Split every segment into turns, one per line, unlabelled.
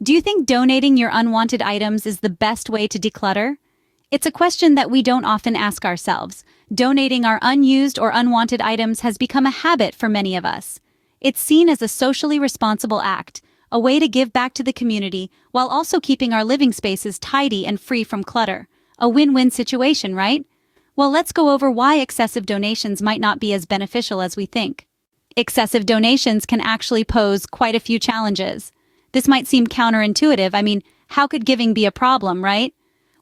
Do you think donating your unwanted items is the best way to declutter? It's a question that we don't often ask ourselves. Donating our unused or unwanted items has become a habit for many of us. It's seen as a socially responsible act, a way to give back to the community while also keeping our living spaces tidy and free from clutter. A win-win situation, right? Well, let's go over why excessive donations might not be as beneficial as we think. Excessive donations can actually pose quite a few challenges. This might seem counterintuitive. How could giving be a problem, right?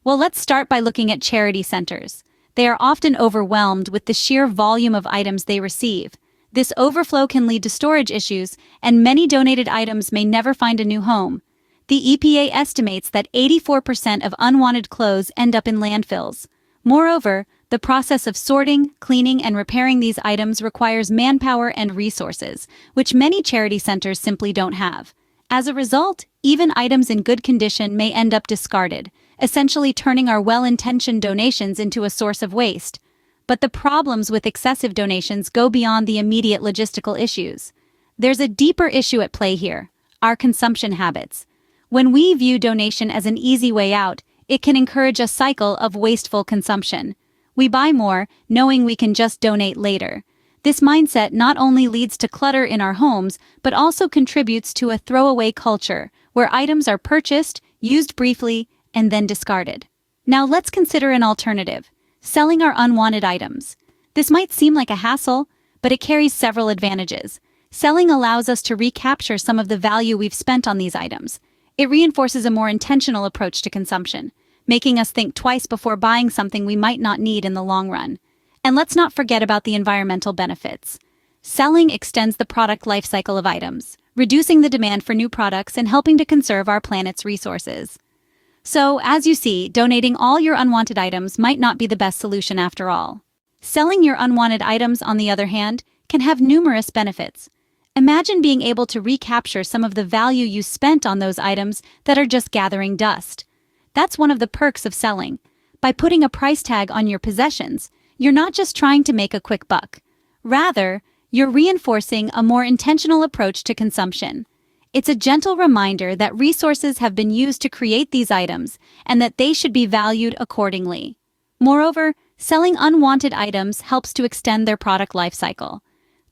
Well, let's start by looking at charity centers. They are often overwhelmed with the sheer volume of items they receive. This overflow can lead to storage issues, and many donated items may never find a new home. The EPA estimates that 84% of unwanted clothes end up in landfills. Moreover, the process of sorting, cleaning, and repairing these items requires manpower and resources, which many charity centers simply don't have. As a result, even items in good condition may end up discarded, essentially turning our well-intentioned donations into a source of waste. But the problems with excessive donations go beyond the immediate logistical issues. There's a deeper issue at play here: our consumption habits. When we view donation as an easy way out, it can encourage a cycle of wasteful consumption. We buy more, knowing we can just donate later. This mindset not only leads to clutter in our homes, but also contributes to a throwaway culture, where items are purchased, used briefly, and then discarded. Now let's consider an alternative: selling our unwanted items. This might seem like a hassle, but it carries several advantages. Selling allows us to recapture some of the value we've spent on these items. It reinforces a more intentional approach to consumption, making us think twice before buying something we might not need in the long run. And let's not forget about the environmental benefits. Selling extends the product life cycle of items, reducing the demand for new products and helping to conserve our planet's resources. So, as you see, donating all your unwanted items might not be the best solution after all. Selling your unwanted items, on the other hand, can have numerous benefits. Imagine being able to recapture some of the value you spent on those items that are just gathering dust. That's one of the perks of selling. By putting a price tag on your possessions, you're not just trying to make a quick buck. Rather, you're reinforcing a more intentional approach to consumption. It's a gentle reminder that resources have been used to create these items and that they should be valued accordingly. Moreover, selling unwanted items helps to extend their product life cycle.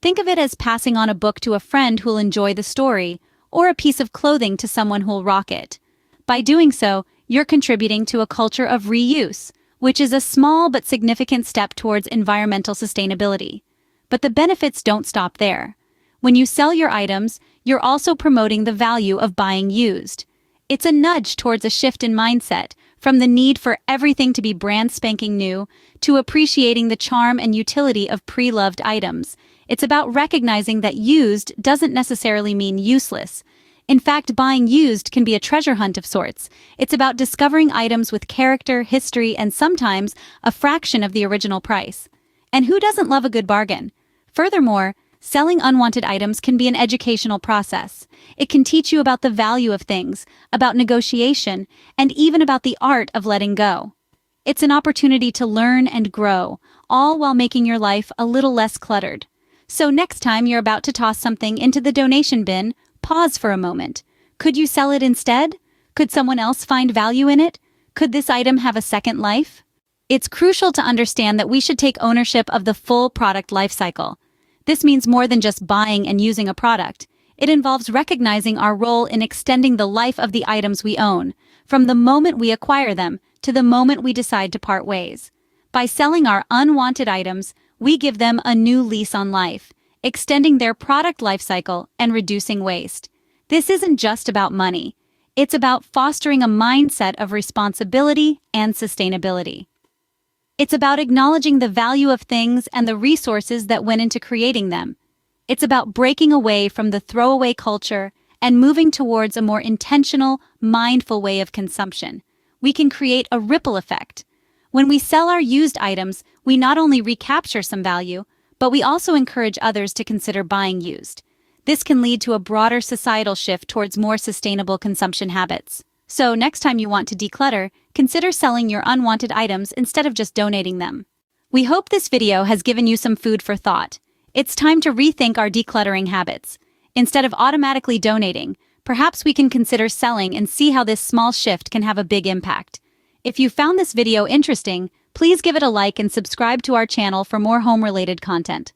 Think of it as passing on a book to a friend who'll enjoy the story, or a piece of clothing to someone who'll rock it. By doing so, you're contributing to a culture of reuse, which is a small but significant step towards environmental sustainability. But the benefits don't stop there. When you sell your items, you're also promoting the value of buying used. It's a nudge towards a shift in mindset, from the need for everything to be brand spanking new, to appreciating the charm and utility of pre-loved items. It's about recognizing that used doesn't necessarily mean useless. In fact, buying used can be a treasure hunt of sorts. It's about discovering items with character, history, and sometimes a fraction of the original price. And who doesn't love a good bargain? Furthermore, selling unwanted items can be an educational process. It can teach you about the value of things, about negotiation, and even about the art of letting go. It's an opportunity to learn and grow, all while making your life a little less cluttered. So next time you're about to toss something into the donation bin, pause for a moment. Could you sell it instead? Could someone else find value in it? Could this item have a second life? It's crucial to understand that we should take ownership of the full product life cycle. This means more than just buying and using a product. It involves recognizing our role in extending the life of the items we own, from the moment we acquire them to the moment we decide to part ways. By selling our unwanted items, we give them a new lease on life, extending their product life cycle and reducing waste. This isn't just about money. It's about fostering a mindset of responsibility and sustainability. It's about acknowledging the value of things and the resources that went into creating them. It's about breaking away from the throwaway culture and moving towards a more intentional, mindful way of consumption. We can create a ripple effect. When we sell our used items, we not only recapture some value, but we also encourage others to consider buying used. This can lead to a broader societal shift towards more sustainable consumption habits. So next time you want to declutter, consider selling your unwanted items instead of just donating them. We hope this video has given you some food for thought. It's time to rethink our decluttering habits. Instead of automatically donating, Perhaps we can consider selling and see how this small shift can have a big impact. If you found this video interesting, please give it a like and subscribe to our channel for more home-related content.